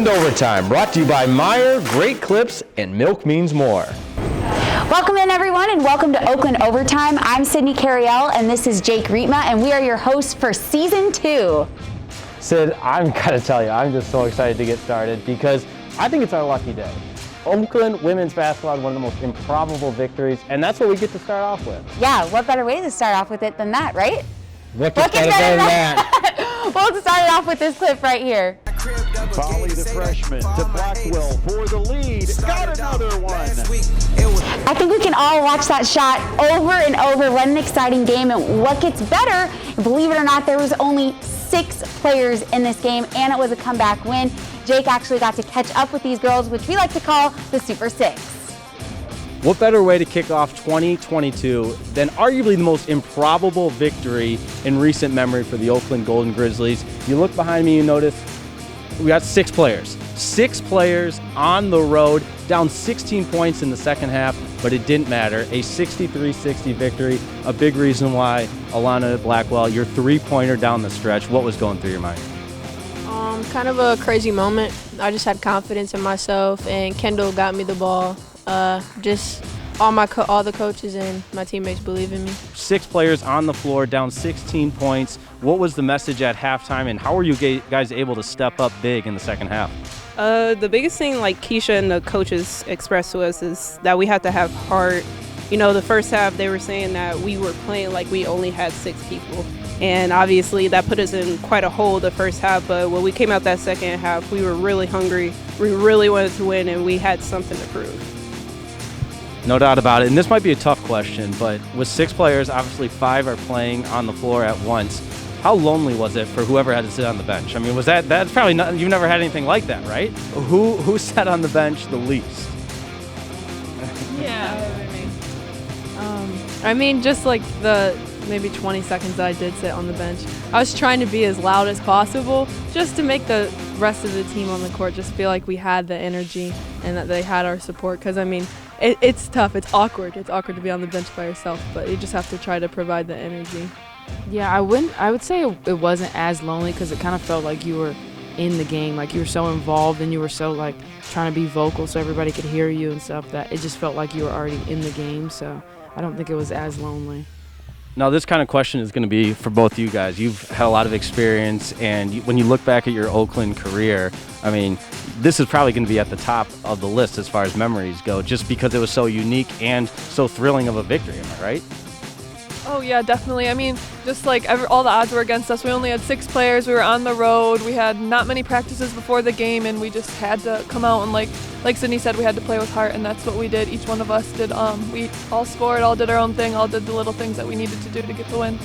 Oakland Overtime, brought to you by Meyer, Great Clips, and Milk Means More. Welcome in, everyone, and welcome to Oakland Overtime. I'm Sydney Carriel, and this is Jake Rietma, and we are your hosts for Season 2. Sid, I'm gotta tell you, I'm just so excited to get started because I think it's our lucky day. Oakland women's basketball had one of the most improbable victories, and that's what we get to start off with. Yeah, what better way to start off with it than that, right? What gets better than that? Well, let's start it off with this clip right here. Foley, the freshman, to Blackwell for the lead. Got another one. I think we can all watch that shot over and over. What an exciting game. And what gets better, believe it or not, there was only 6 players in this game, and it was a comeback win. Jake actually got to catch up with these girls, which we like to call the Super 6. What better way to kick off 2022 than arguably the most improbable victory in recent memory for the Oakland Golden Grizzlies? You look behind me, you notice we got 6 players. 6 players on the road, down 16 points in the second half, but it didn't matter. A 63-60 victory, a big reason why Alana Blackwell, your three-pointer down the stretch, what was going through your mind? Kind of a crazy moment. I just had confidence in myself, and Kendall got me the ball. Just all the coaches and my teammates believe in me. 6 players on the floor, down 16 points. What was the message at halftime, and how were you guys able to step up big in the second half? The biggest thing, like Keisha and the coaches expressed to us, is that we have to have heart. You know, the first half they were saying that we were playing like we only had 6 people. And obviously that put us in quite a hole the first half, but when we came out that second half, we were really hungry. We really wanted to win, and we had something to prove. No doubt about it. And this might be a tough question, but with 6 players, obviously 5 are playing on the floor at once. How lonely was it for whoever had to sit on the bench? I mean, that's probably not, you've never had anything like that, right? Who sat on the bench the least? Yeah. I mean, just like the maybe 20 seconds I did sit on the bench, I was trying to be as loud as possible just to make the rest of the team on the court just feel like we had the energy and that they had our support. Because, I mean, it's tough. It's awkward. It's awkward to be on the bench by yourself, but you just have to try to provide the energy. Yeah, I would say it wasn't as lonely because it kind of felt like you were in the game, like you were so involved and you were so like trying to be vocal so everybody could hear you and stuff, that it just felt like you were already in the game. So I don't think it was as lonely. Now, this kind of question is going to be for both you guys. You've had a lot of experience, and when you look back at your Oakland career, I mean, this is probably going to be at the top of the list as far as memories go, just because it was so unique and so thrilling of a victory. Am I right? Oh, yeah, definitely. I mean, just like all the odds were against us. We only had 6 players. We were on the road. We had not many practices before the game, and we just had to come out and, like Sydney said, we had to play with heart, and that's what we did. Each one of us did. We all scored, all did our own thing, all did the little things that we needed to do to get the win.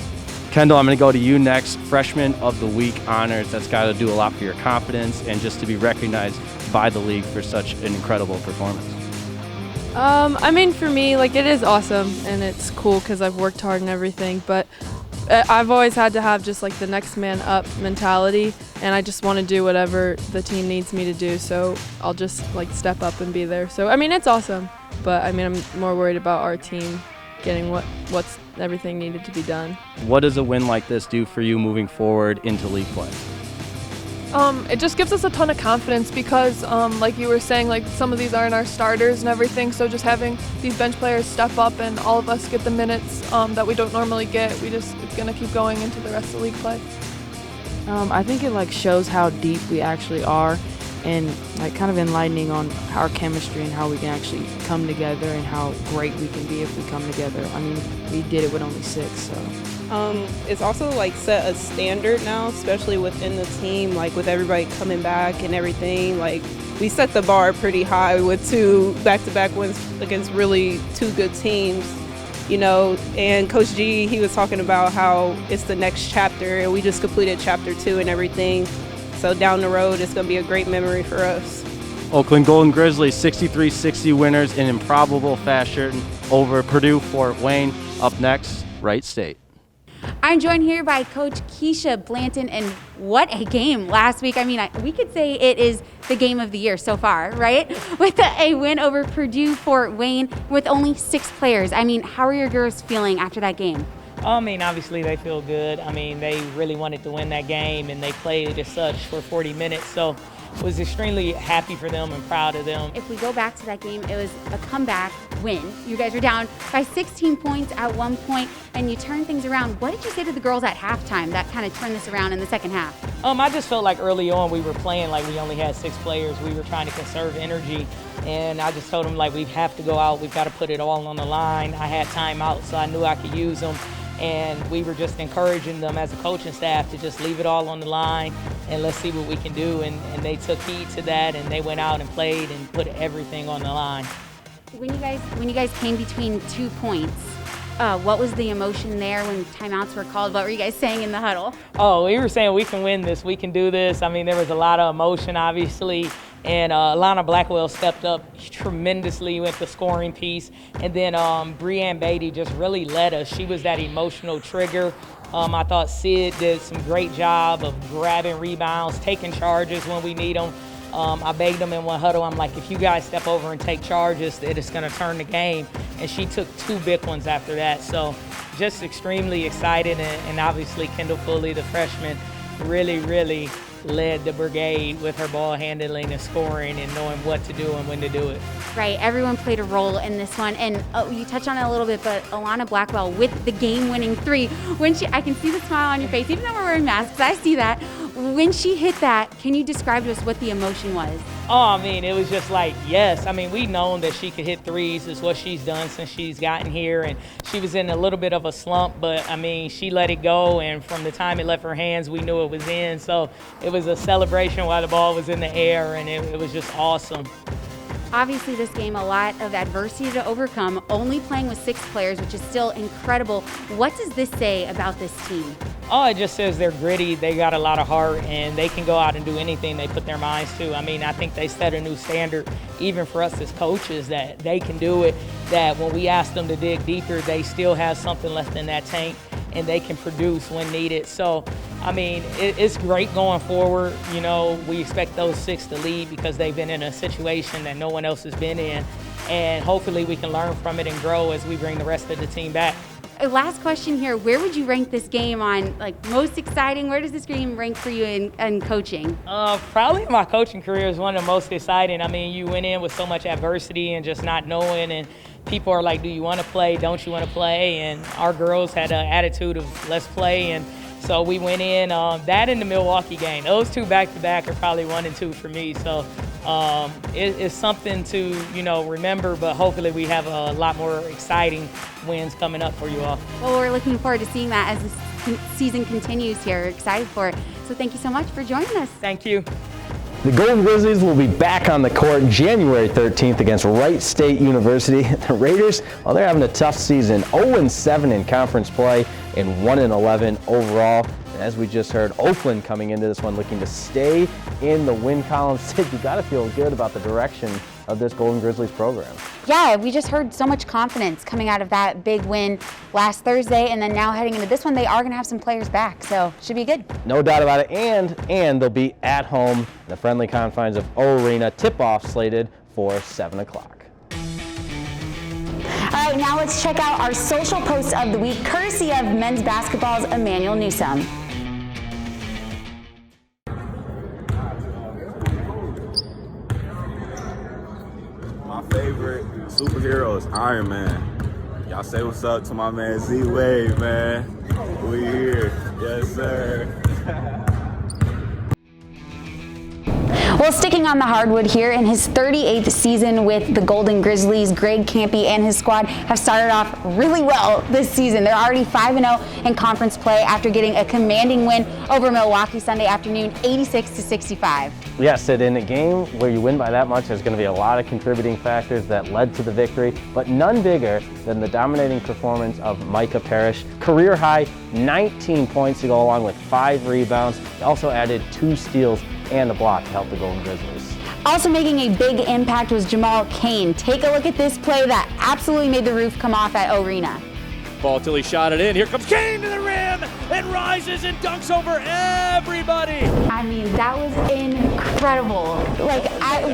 Kendall, I'm going to go to you next. Freshman of the Week honors. That's got to do a lot for your confidence and just to be recognized by the league for such an incredible performance. I mean, for me, like, it is awesome and it's cool because I've worked hard and everything, but I've always had to have just like the next man up mentality, and I just want to do whatever the team needs me to do, so I'll just like step up and be there. So I mean, it's awesome, but I mean, I'm more worried about our team getting what's everything needed to be done. What does a win like this do for you moving forward into league play? It just gives us a ton of confidence because, like you were saying, like some of these aren't our starters and everything. So just having these bench players step up and all of us get the minutes that we don't normally get, it's gonna keep going into the rest of league play. I think it like shows how deep we actually are, and like kind of enlightening on our chemistry and how we can actually come together and how great we can be if we come together. I mean, we did it with only 6, so. It's also like set a standard now, especially within the team, like with everybody coming back and everything. Like we set the bar pretty high with 2 back-to-back wins against really 2 good teams, you know. And Coach G, he was talking about how it's the next chapter, and we just completed chapter 2 and everything. So down the road, it's going to be a great memory for us. Oakland Golden Grizzlies 63-60 winners in improbable fashion over Purdue Fort Wayne. Up next, Wright State. I'm joined here by Coach Keisha Blanton, and what a game last week. I mean, we could say it is the game of the year so far, right? With a win over Purdue Fort Wayne with only 6 players. I mean, how are your girls feeling after that game? I mean, obviously they feel good. I mean, they really wanted to win that game, and they played as such for 40 minutes. So was extremely happy for them and proud of them. If we go back to that game, it was a comeback win. You guys were down by 16 points at one point, and you turned things around. What did you say to the girls at halftime that kind of turned this around in the second half? I just felt like early on we were playing like we only had 6 players. We were trying to conserve energy, and I just told them like we have to go out. We've got to put it all on the line. I had timeout, so I knew I could use them. And we were just encouraging them as a coaching staff to just leave it all on the line and let's see what we can do. And they took heed to that, and they went out and played and put everything on the line. When you guys came between 2 points, what was the emotion there when timeouts were called? What were you guys saying in the huddle? Oh, we were saying we can win this, we can do this. I mean, there was a lot of emotion, obviously, and Alana Blackwell stepped up tremendously with the scoring piece. And then Breanne Beatty just really led us. She was that emotional trigger. I thought Sid did some great job of grabbing rebounds, taking charges when we need them. I begged them in one huddle. I'm like, if you guys step over and take charges, it's going to turn the game. And she took 2 big ones after that. So just extremely excited. And obviously Kendall Foley, the freshman, really led the brigade with her ball handling and scoring and knowing what to do and when to do it. Right, everyone played a role in this one, and you touched on it a little bit, but Alana Blackwell with the game-winning 3. I can see the smile on your face, even though we're wearing masks, I see that. When she hit that, can you describe to us what the emotion was? Oh, I mean, it was just like, yes. I mean, we've known that she could hit threes. It's what she's done since she's gotten here, and she was in a little bit of a slump, but, I mean, she let it go, and from the time it left her hands, we knew it was in. So it was a celebration while the ball was in the air, and it was just awesome. Obviously, this game, a lot of adversity to overcome, only playing with 6 players, which is still incredible. What does this say about this team? Oh, it just says they're gritty, they got a lot of heart, and they can go out and do anything they put their minds to. I mean, I think they set a new standard, even for us as coaches, that they can do it, that when we ask them to dig deeper, they still have something left in that tank, and they can produce when needed. So, I mean, it's great going forward. You know, we expect those 6 to lead because they've been in a situation that no one else has been in, and hopefully we can learn from it and grow as we bring the rest of the team back. Last question here, where would you rank this game on, like, most exciting? Where does this game rank for you in coaching? Probably my coaching career is one of the most exciting. I mean, you went in with so much adversity and just not knowing, and people are like, do you want to play? Don't you want to play? And our girls had an attitude of let's play, and so we went in. That and the Milwaukee game, those 2 back-to-back are probably 1 and 2 for me. So it's something to, you know, remember, but hopefully we have a lot more exciting wins coming up for you all. Well, we're looking forward to seeing that as the season continues here. We're excited for it. So thank you so much for joining us. Thank you. The Golden Grizzlies will be back on the court January 13th against Wright State University. The Raiders, well, they're having a tough season, 0-7 in conference play and 1-11 overall. And as we just heard, Oakland coming into this one looking to stay in the win column. Sid, you got to feel good about the direction of this Golden Grizzlies program. Yeah, we just heard so much confidence coming out of that big win last Thursday, and then now heading into this one, they are going to have some players back, so should be good. No doubt about it, and they'll be at home in the friendly confines of O Arena. Tip-off slated for 7 o'clock. All right, now let's check out our social post of the week, courtesy of men's basketball's Emmanuel Newsome. My favorite superhero is Iron Man. Y'all say what's up to my man Z-Wave, man. We here. Yes, sir. Well, sticking on the hardwood here, in his 38th season with the Golden Grizzlies, Greg Campy and his squad have started off really well this season. They're already 5-0 in conference play after getting a commanding win over Milwaukee Sunday afternoon, 86-65. Yes, Sid, in a game where you win by that much, there's going to be a lot of contributing factors that led to the victory, but none bigger than the dominating performance of Micah Parrish. Career high 19 points to go along with 5 rebounds. He also added 2 steals and a block to help the Golden Grizzlies. Also making a big impact was Jamal Cain. Take a look at this play that absolutely made the roof come off at Arena. Ball till he shot it in. Here comes Cain to the rim and rises and dunks over everybody. I mean, that was incredible. Like,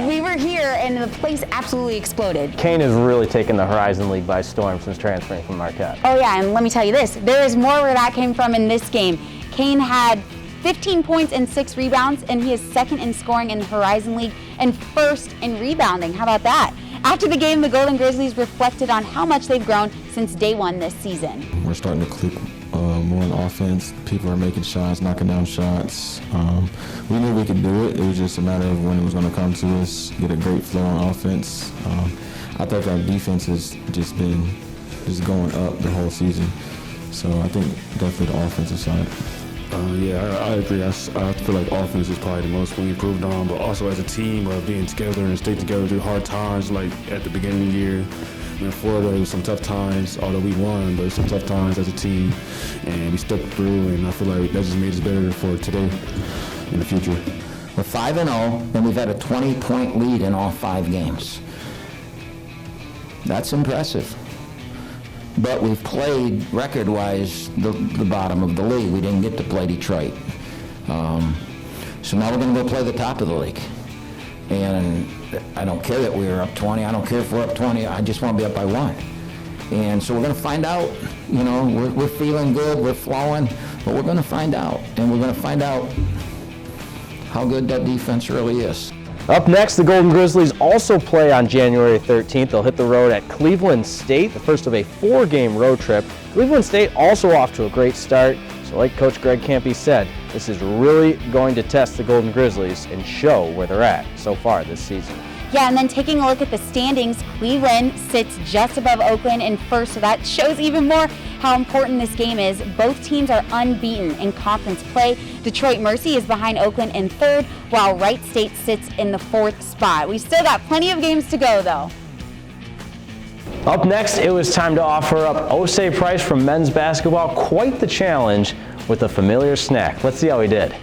we were here and the place absolutely exploded. Cain has really taken the Horizon League by storm since transferring from Marquette. Oh yeah, and let me tell you this, there is more where that came from in this game. Cain had 15 points and 6 rebounds, and he is second in scoring in the Horizon League and first in rebounding. How about that? After the game, the Golden Grizzlies reflected on how much they've grown since day one this season. We're starting to click more on offense. People are making shots, knocking down shots. We knew we could do it. It was just a matter of when it was going to come to us, get a great flow on offense. I think our defense has just been going up the whole season. So I think definitely the offensive side. Yeah, I agree. I feel like offense is probably the most we improved on, but also as a team of being together and stay together through hard times, like at the beginning of the year. In Florida, it was some tough times, although we won, but it was some tough times as a team, and we stuck through, and I feel like that just made us better for today in the future. We're 5-0, and we've had a 20-point lead in all 5 games. That's impressive. But we've played, record-wise, the bottom of the league. We didn't get to play Detroit. So now we're going to go play the top of the league. And I don't care that we were up 20. I don't care if we're up 20. I just want to be up by 1. And so we're going to find out. You know, we're feeling good. We're flowing. But we're going to find out. And we're going to find out how good that defense really is. Up next, the Golden Grizzlies also play on January 13th. They'll hit the road at Cleveland State, the first of a 4-game road trip. Cleveland State also off to a great start. So like Coach Greg Campy said, this is really going to test the Golden Grizzlies and show where they're at so far this season. Yeah, and then taking a look at the standings, Cleveland sits just above Oakland in first, so that shows even more how important this game is. Both teams are unbeaten in conference play. Detroit Mercy is behind Oakland in third, while Wright State sits in the 4th spot. We've still got plenty of games to go, though. Up next, it was time to offer up Osei Price from men's basketball. Quite the challenge with a familiar snack. Let's see how he did.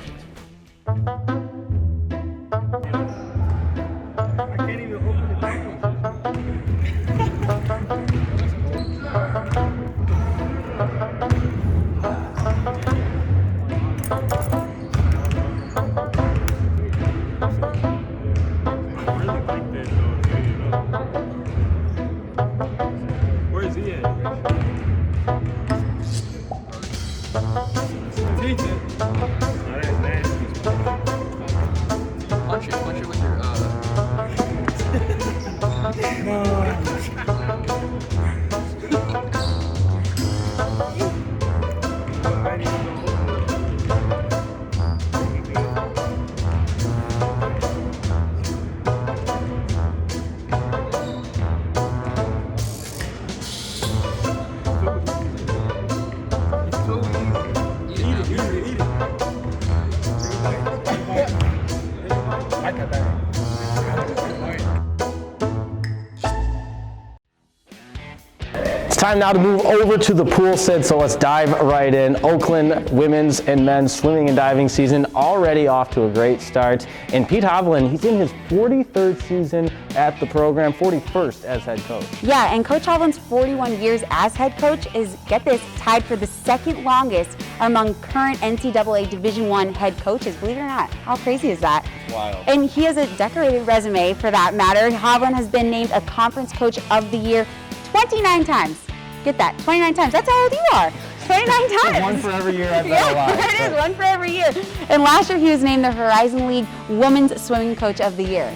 Time now to move over to the pool, Sid, so let's dive right in. Oakland women's and men's swimming and diving season already off to a great start. And Pete Hovland, he's in his 43rd season at the program, 41st as head coach. Yeah, and Coach Hovland's 41 years as head coach is, get this, tied for the 2nd longest among current NCAA Division I head coaches. Believe it or not, how crazy is that? Wild. And he has a decorated resume for that matter. Hovland has been named a Conference Coach of the Year 29 times. Get that, 29 times. That's how old you are. 29 times. One for every year I've been alive. Yeah, it is, one for every year. And last year he was named the Horizon League Women's Swimming Coach of the Year.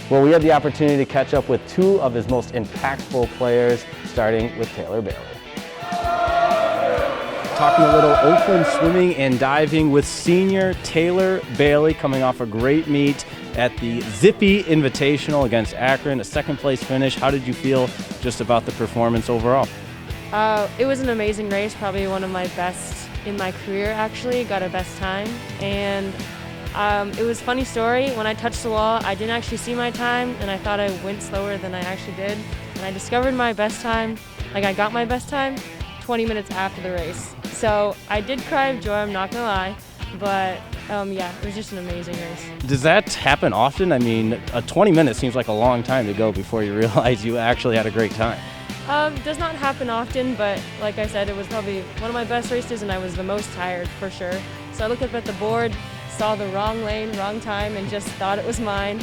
Well, we had the opportunity to catch up with 2 of his most impactful players, starting with Taylor Bailey. Talking a little Oakland swimming and diving with senior Taylor Bailey, coming off a great meet at the Zippy Invitational against Akron, a 2nd place finish. How did you feel just about the performance overall? It was an amazing race, probably one of my best in my career actually, got a best time. And it was a funny story, when I touched the wall, I didn't actually see my time and I thought I went slower than I actually did. And I discovered my best time, like I got my best time 20 minutes after the race. So I did cry of joy, I'm not gonna lie, but yeah, it was just an amazing race. Does that happen often? I mean, 20 minutes seems like a long time to go before you realize you actually had a great time. Does not happen often, but like I said, it was probably one of my best races and I was the most tired for sure. So I looked up at the board, saw the wrong lane, wrong time, and just thought it was mine.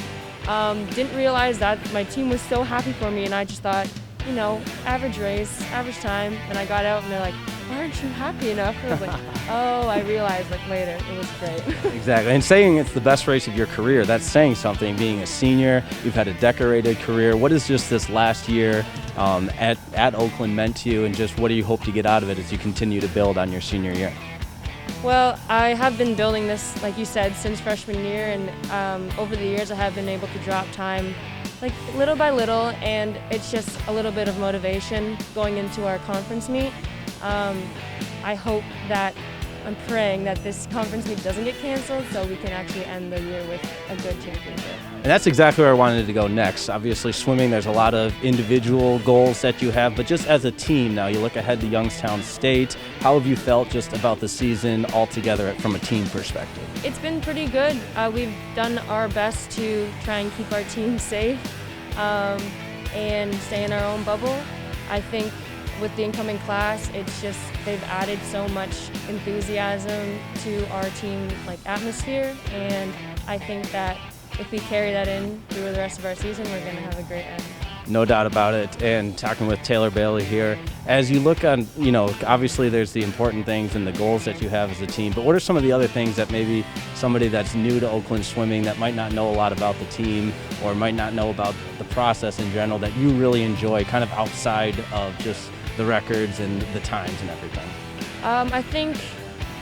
Didn't realize that my team was so happy for me and I just thought, you know, average race, average time, and I got out and they're like, aren't you happy enough? I was like, oh, I realized like later, it was great. Exactly, and saying it's the best race of your career, that's saying something. Being a senior, you've had a decorated career. What has just this last year at Oakland meant to you, and just what do you hope to get out of it as you continue to build on your senior year? Well, I have been building this, like you said, since freshman year, and over the years I have been able to drop time like little by little, and it's just a little bit of motivation going into our conference meet. I hope that, I'm praying that this conference meet doesn't get canceled so we can actually end the year with a good championship. And that's exactly where I wanted to go next. Obviously, swimming, there's a lot of individual goals that you have, but just as a team now, you look ahead to Youngstown State. How have you felt just about the season altogether from a team perspective? It's been pretty good. We've done our best to try and keep our team safe and stay in our own bubble. I think with the incoming class, it's just they've added so much enthusiasm to our team like atmosphere, and I think that if we carry that in through the rest of our season, we're going to have a great end. No doubt about it. And talking with Taylor Bailey here, as you look on, obviously there's the important things and the goals that you have as a team, but what are some of the other things that maybe somebody that's new to Oakland swimming that might not know a lot about the team or might not know about the process in general that you really enjoy kind of outside of just the records and the times and everything? I think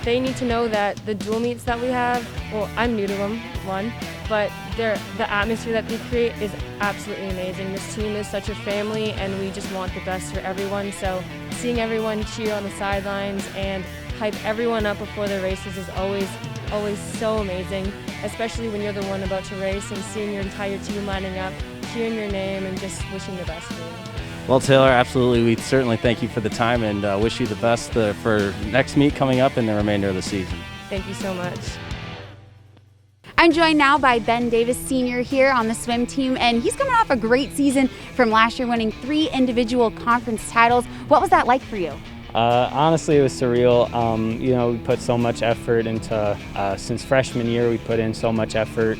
they need to know that the dual meets that we have, well, I'm new to them, but the atmosphere that they create is absolutely amazing. This team is such a family, and we just want the best for everyone. So seeing everyone cheer on the sidelines and hype everyone up before the races is always so amazing, especially when you're the one about to race and seeing your entire team lining up, cheering your name, and just wishing the best for you. Well, Taylor, absolutely. We certainly thank you for the time and wish you the best for next meet coming up and the remainder of the season. Thank you so much. I'm joined now by Ben Davis Sr. here on the swim team, and he's coming off a great season from last year, winning 3 individual conference titles. What was that like for you? Honestly, it was surreal. We put so much effort into, since freshman year, we put in so much effort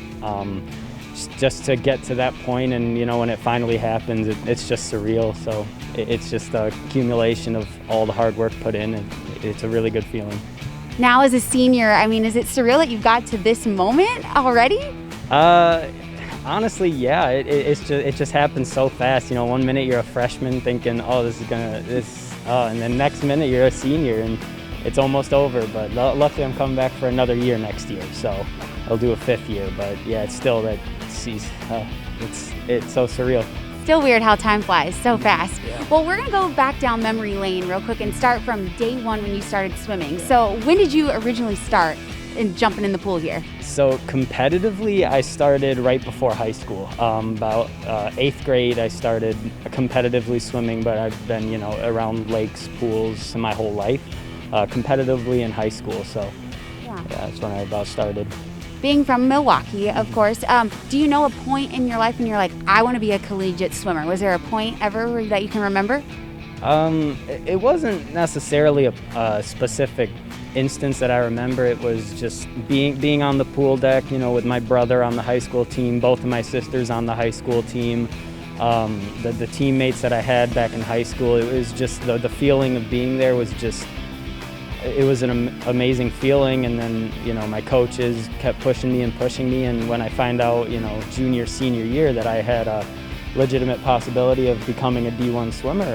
just to get to that point, and when it finally happens, it's just surreal. So it's just a accumulation of all the hard work put in, and it's a really good feeling. Now as a senior, is it surreal that you've got to this moment already? Honestly, yeah. It just happens so fast. 1 minute you're a freshman thinking, oh, and then next minute you're a senior, and it's almost over. But luckily, I'm coming back for another year next year, so I'll do a 5th year. But yeah, it's still it's so surreal. Still weird how time flies so fast. Yeah. Well, we're going to go back down memory lane real quick and start from day 1 when you started swimming. So when did you originally start in jumping in the pool here? So competitively, I started right before high school. About 8th grade, I started competitively swimming, but I've been, around lakes, pools my whole life, competitively in high school. So yeah, that's when I about started. Being from Milwaukee, of course, do you know a point in your life when you're like, I want to be a collegiate swimmer? Was there a point ever that you can remember? It wasn't necessarily a specific instance that I remember. It was just being on the pool deck, with my brother on the high school team, both of my sisters on the high school team, the teammates that I had back in high school. It was just the feeling of being there was just, it was an amazing feeling. And then, my coaches kept pushing me, and when I find out, junior, senior year that I had a legitimate possibility of becoming a D1 swimmer,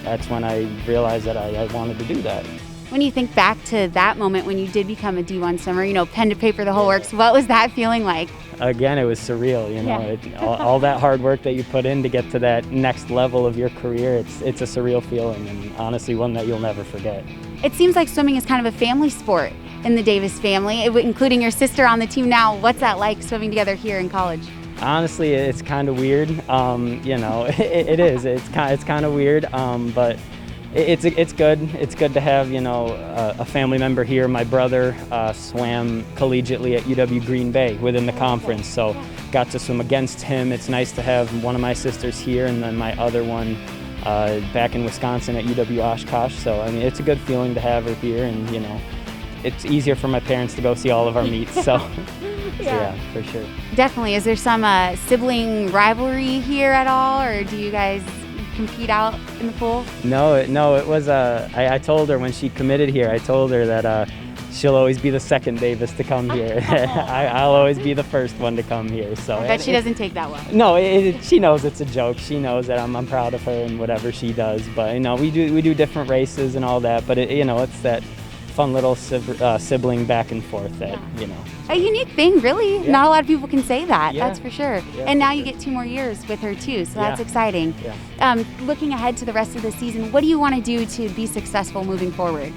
that's when I realized that I wanted to do that. When you think back to that moment when you did become a D1 swimmer, pen to paper, the whole works, what was that feeling like? Again, it was surreal, all that hard work that you put in to get to that next level of your career, it's a surreal feeling, and honestly one that you'll never forget. It seems like swimming is kind of a family sport in the Davis family, including your sister on the team now. What's that like, swimming together here in college? Honestly, it's kind of weird. It is. It's kind of weird, but it's good. It's good to have a family member here. My brother swam collegiately at UW Green Bay within the conference, so got to swim against him. It's nice to have one of my sisters here, and then my other one back in Wisconsin at UW Oshkosh. So it's a good feeling to have her here, and it's easier for my parents to go see all of our meets. So. Yeah, for sure. Definitely. Is there some sibling rivalry here at all, or do you guys compete out in the pool? No, it was, I told her when she committed here, I told her that she'll always be the second Davis to come here. I'll always be the first one to come here. So I bet she doesn't take that well. No, she knows it's a joke. She knows that I'm proud of her and whatever she does. But we do different races and all that. But it's that fun little sibling back and forth that A unique thing, really. Yeah. Not a lot of people can say that. Yeah. That's for sure. Yeah, and now for you get 2 more years with her too, so that's Yeah. exciting. Yeah. Looking ahead to the rest of the season, what do you want to do to be successful moving forward?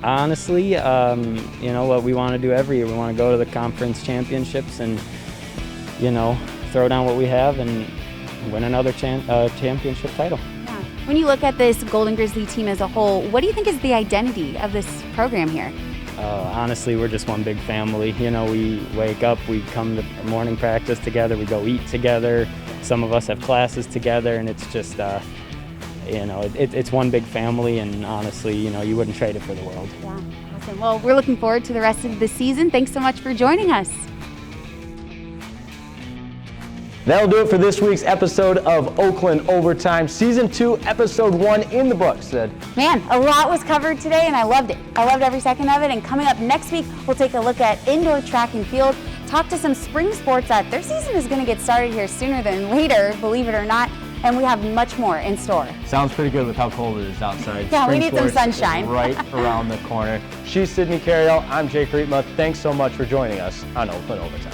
Honestly, what we want to do every year. We want to go to the conference championships and, throw down what we have and win another championship title. Yeah. When you look at this Golden Grizzly team as a whole, what do you think is the identity of this program here? Honestly, we're just one big family. We wake up, we come to morning practice together, we go eat together. Some of us have classes together, and it's just, it's one big family, and honestly, you wouldn't trade it for the world. Yeah, awesome. Well, we're looking forward to the rest of the season. Thanks so much for joining us. That'll do it for this week's episode of Oakland Overtime. Season 2, Episode 1 in the books, Sid. Man, a lot was covered today, and I loved it. I loved every second of it. And coming up next week, we'll take a look at indoor track and field, talk to some spring sports that their season is going to get started here sooner than later, believe it or not. And we have much more in store. Sounds pretty good with how cold it is outside. Yeah, we Spring need some sports sunshine. is right around the corner. She's Sydney Carriel. I'm Jake Rietma. Thanks so much for joining us on Oakland Overtime.